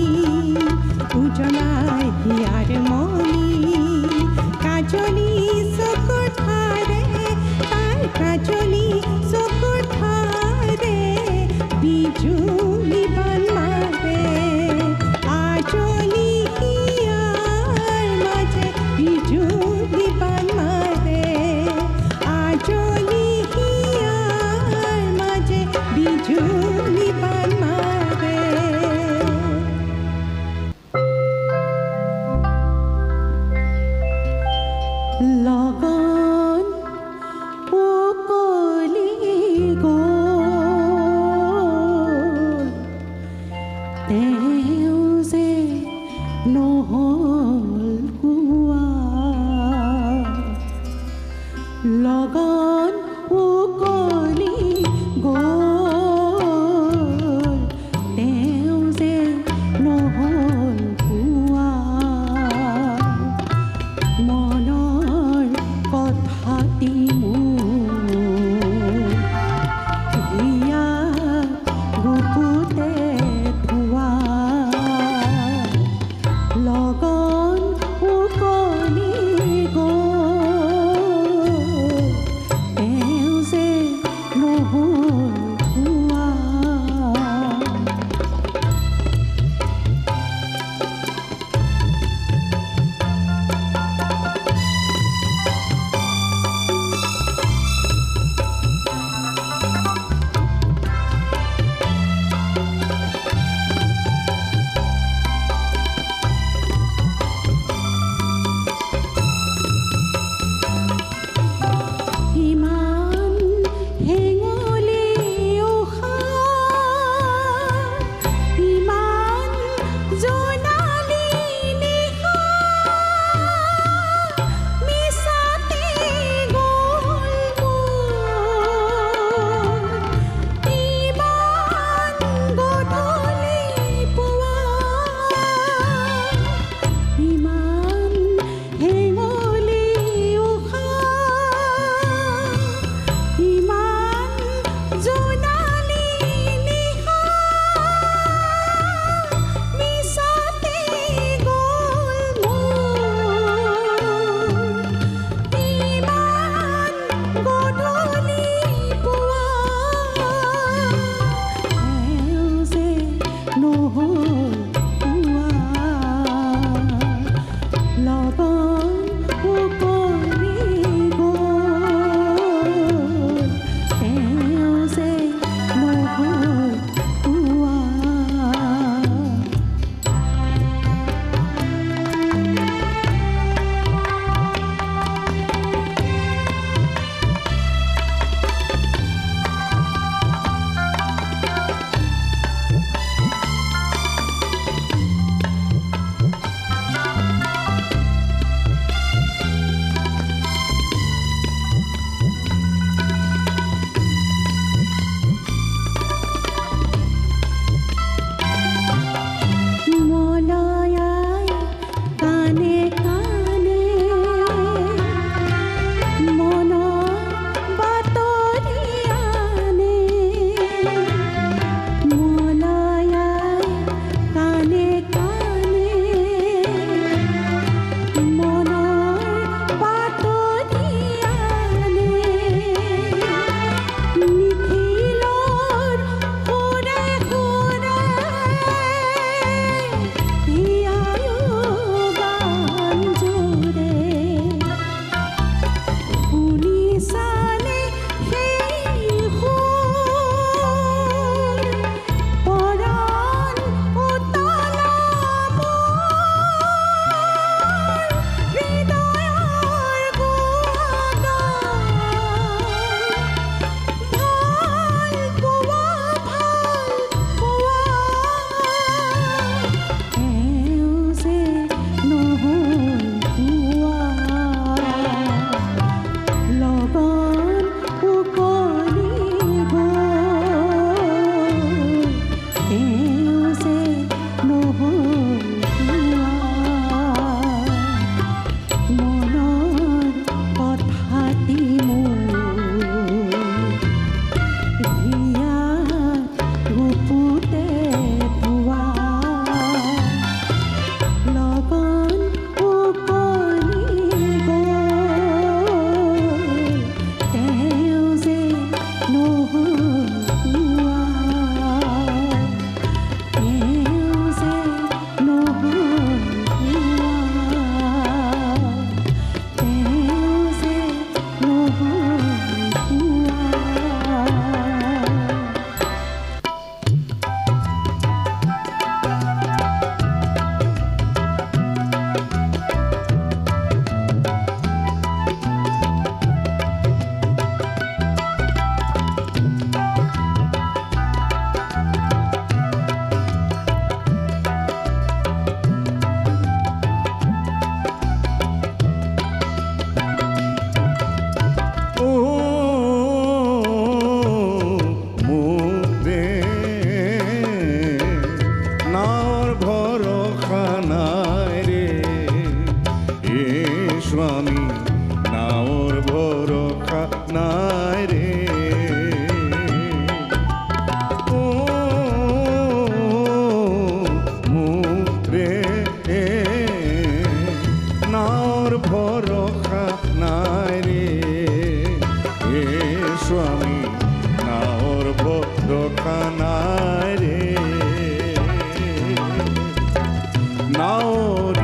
উজ্বলাই হিয়াৰ মণি কাজলি চকুৰ ধাৰে তাই কাজলি চকুৰ ধাৰে বিজুলি বান মাৰে আজলি হিয়াৰ মাজে বিজুলি বান মাৰে আজলি হিয়াৰ মাজে বিজুলি বান মাৰে লগন উকলি গ'ল তেওঁ যে নহ'ল কোৱা লগন উকলি গ'ল তেওঁ যে নহ'ল কোৱা মনৰ কথাটি মোৰ হিয়া বুকুতে ধোৱা লগন উকলি গ'ল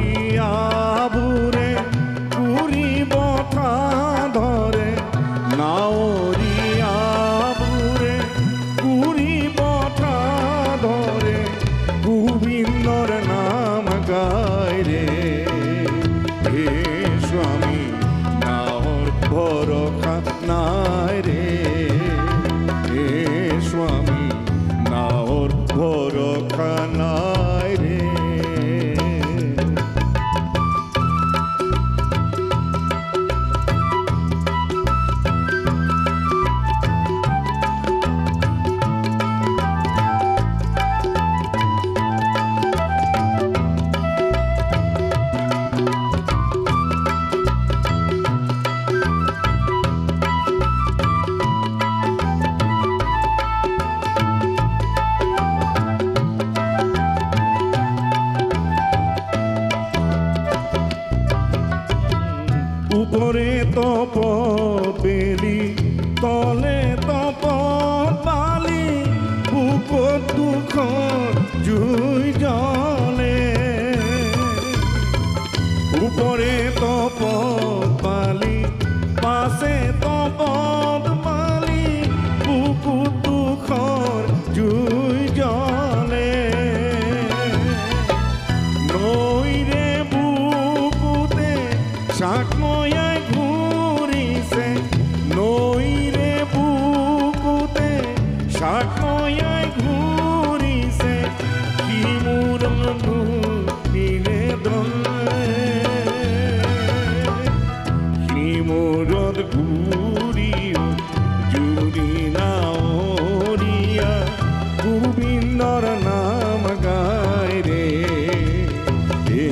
নাৱৰীয়াবোৰে কুৰি বঠা ধৰে নাৱৰীয়াবোৰে কুৰি বঠা ধৰে গোবিন্দৰ নাম গায় ৰে হে স্বামী নাৱৰ ভৰসা নাই ৰে হে স্বামী নাৱৰ ভৰসা নাই ৰে উপরে তপ বেলি তলে তপ বালি বুকত দুখন জুই জ্বলে উপরে তপ বালি পাশে তপ বালি বুকুত দুখন জুই জ্বলে নৈৰে বুকুতে চাকময়াই ঘূৰিছে নৈৰে বুকুতে চাকময়াই ঘূৰিছে কি মোৰ নিৰে সি মূৰত ঘূৰিও জুৰি নাৱৰীয়া গোবিন্দৰ নাম গায় ৰে হে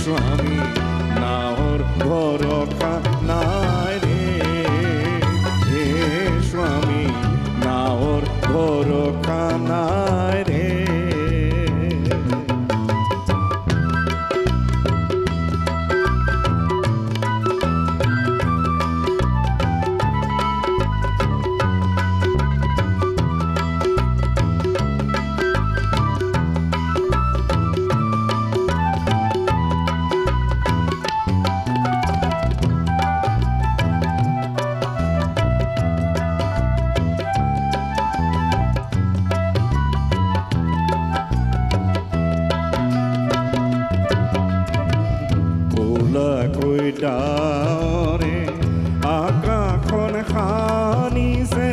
স্বামী নাৱৰ ভৰসা নাই ৰে হে স্বামী নাৱৰ ভৰসা নাই ৰে ক'লাকৈ ডাৱৰে আকাশখন খানিছে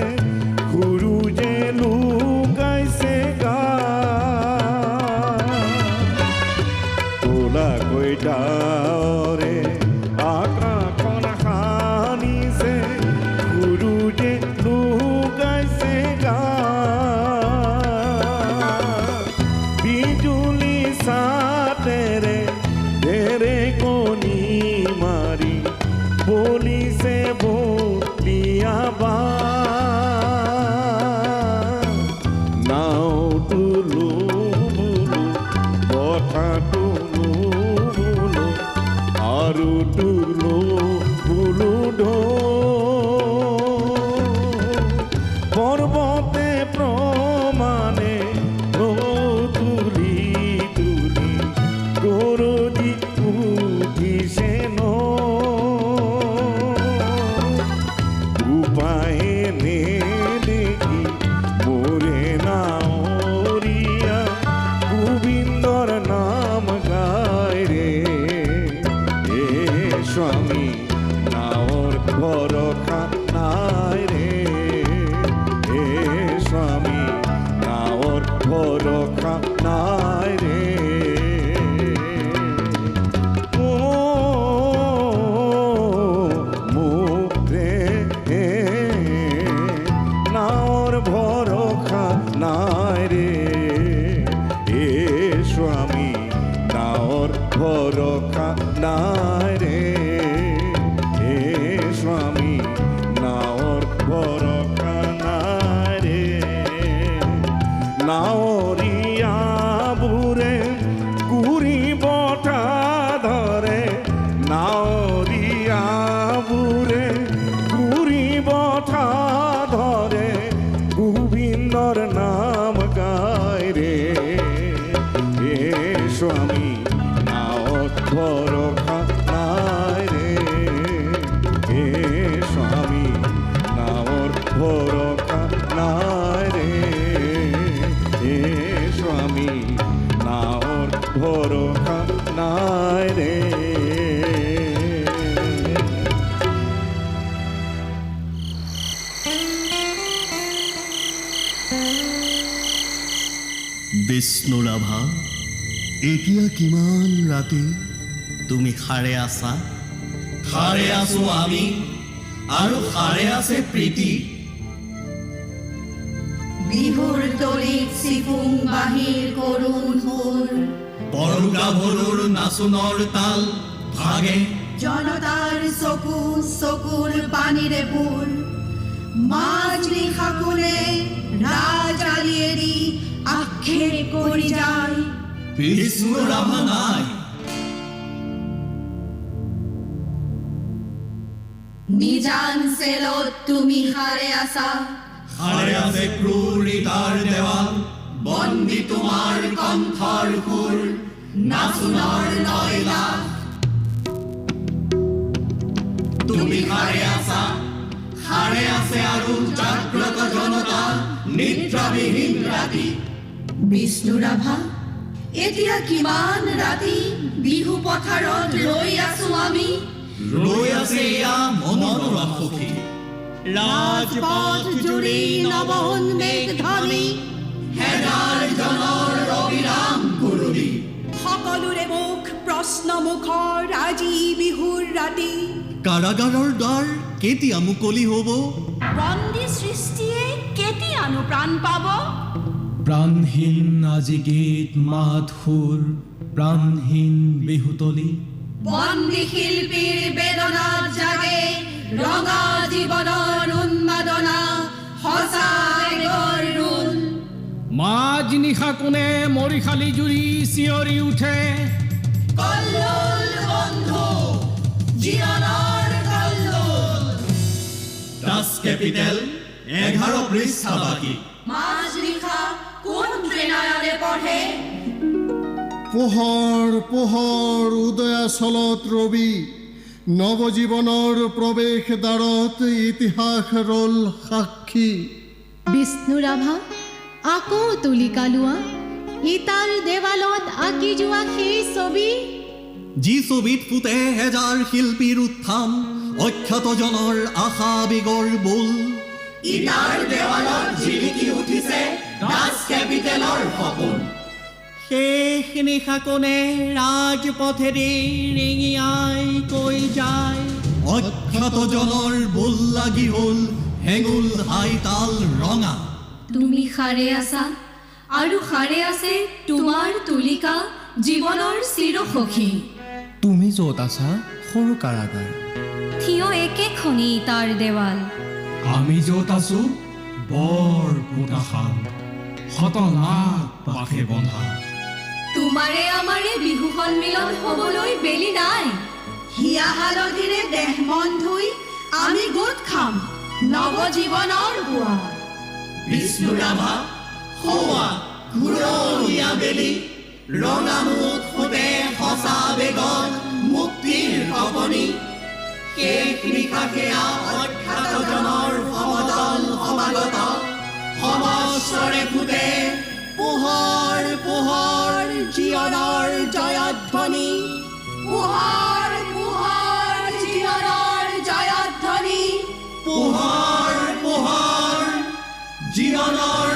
গুৰু যে লুকাইছে ক'লাকৈ ডাৱৰে আকাশখন খানিছে গুৰু যে লুকাইছে বিজুলী চাতেৰে ঢেৰে কণী মাৰি বলিছে বলিয়াবা নাওটো লো বোলো কথাটো লো বোলো আৰু তোলো বোলো পৰ্বতে প্ৰমাণে তুলি তুলি গৰজি উঠিছে ন উপায়ে নেদেখি মোৰে নাৱৰীয়া গোবিন্দৰ নাম গায় ৰে হে স্বামী নাৱৰ ভৰসা নাই ৰে হে স্বামী নাৱৰ ভৰসা নাই ৰে নাৱৰ ভৰসা নাই ৰে হে স্বামী নাৱৰ ভৰসা নাই ৰে হে স্বামী নাৱৰ ভৰসা নাই ৰে নাৱৰীয়াবোৰে কুৰি বঠা ধৰে নাৱৰীয়াবোৰে কুৰি বঠা ধৰে গোবিন্দৰ নাম গায় রে হে স্বামী ভরসা নাই রে হে স্বামী নাওর ভরসা নাই রে হে স্বামী নাওর ভরসা নাই রে বিষ্ণুৰাভা, এতিয়া কিমান ৰাতি তুমি সাৰে আছা? সাৰে আছো আমি, আৰু সাৰে আছে প্ৰীতি। বিহুৰ তলিত চিকুং বাহিৰ কৰুণ সুৰ, বৰগা ভৰুৰ নাচোনৰ তাল ভাগে। জনতাৰ চকু চকুৰ পানীৰে বুৰ, মাজ নিশা কোনে ৰাজ আলি এৰি আক্ষেপ কৰি যায়। বিষ্ণুৰাভা নাই। নিজান চেলত তুমি সাৰে আছা, সাৰে আছে ক্ৰূৰিতাৰ দেৱাল, বন্দী তোমাৰ কণ্ঠৰ সুৰ, নাচোনৰ নয়লা। তুমি সাৰে আছা, সাৰে আছে আৰু জাগ্ৰত জনতা, নিদ্ৰাবিহীন ৰাতি। বিষ্ণুৰাভা, এতিয়া কিমান ৰাতি বিহু পথাৰত ৰৈ আছো আমি। ৰৈ আছে এয়া মনোৰম সখী, ৰাজপথ জুৰি নৱোন্মেষ ধ্বনি, হেজাৰ জনৰ অবিৰাম কুৰুলি। সকলোৰে মুখ প্ৰশ্ন মুখৰ আজি বিহুৰ ৰাতি। কাৰাগাৰৰ দ্বাৰ কেতিয়া মুকলি হ'ব? বন্দী সৃষ্টিয়ে কেতিয়ানো প্ৰাণ পাব? প্ৰাণহীন আজি গীত মাত সুৰ, প্ৰাণহীন বিহুতলী। বন্দী শিল্পীৰ বেদনাত জাগে ৰঙা জীৱনৰ উন্মাদনা, সঁচা আৱেগৰ ৰোল। মাজ নিশা কোনে মৰিশালী জুৰি চিঞৰি উঠে, কল্লোল বন্ধু জীৱনৰ কল্লোল। দাস কেপিটেল 11 পৃষ্ঠা বাকী। মাজ নিশা কোন ত্ৰিনয়নে পঢ়ে? পোহৰ পোহৰ উদয়াচলত ৰবি, নৱজীৱনৰ প্ৰৱেশ দ্বাৰত ইতিহাস ৰল সাক্ষী। বিষ্ণুৰাভা, আকৌ তুলিকা লোৱা, ইটাৰ দেৱালত আঁকি যোৱা সেই ছবি। যি ছবিত ফুটে হেজাৰ শিল্পীৰ উত্থান, অখ্যাতজনৰ আশা আবেগৰ বোল। ইটাৰ দেৱালত জিলিকি উঠিছে দাস কেপিটেলৰ সপোন। শেষ নিশা কোনে ৰাজপথেদি ৰিঙিয়াই কৈ যায়, অখ্যাতজনৰ বোল লাগি হ'ল হেঙুল হাইতাল ৰঙা। তুমি সাৰে আছা, আৰু সাৰে আছে তোমাৰ তুলিকা জীৱনৰ চিৰসখী। তুমি য'ত আছা সৰু কাৰাগাৰ, থিয় একেখনি ইটাৰ দেৱাল। আমি য'ত আছো বৰ পোতাশাল, শত লাখ পাশে বন্ধা। তোমাৰে আমাৰে বিহু সন্মিলন হ'বলৈ বেলি নাই। হিয়া হালধিৰে দেহ মন ধুই আমি গোট খাম নৱজীৱনৰ বোৱা। বিষ্ণুৰাভা, সৌৱা ঘূৰণীয়া বেলি, ৰঙা মুখ ফুটে সঁচা বেগত মুক্তিৰ কপনি। শেষ নিশা সেয়া অখ্যাতজনৰ সমতল সমাগত, সমস্বৰে ফুটে পোহৰ পোহৰ জীৱনৰ জয়ধ্বনি। পোহৰ পোহৰ জীৱনৰ জয়ধ্বনি। পোহৰ পোহৰ জীৱনৰ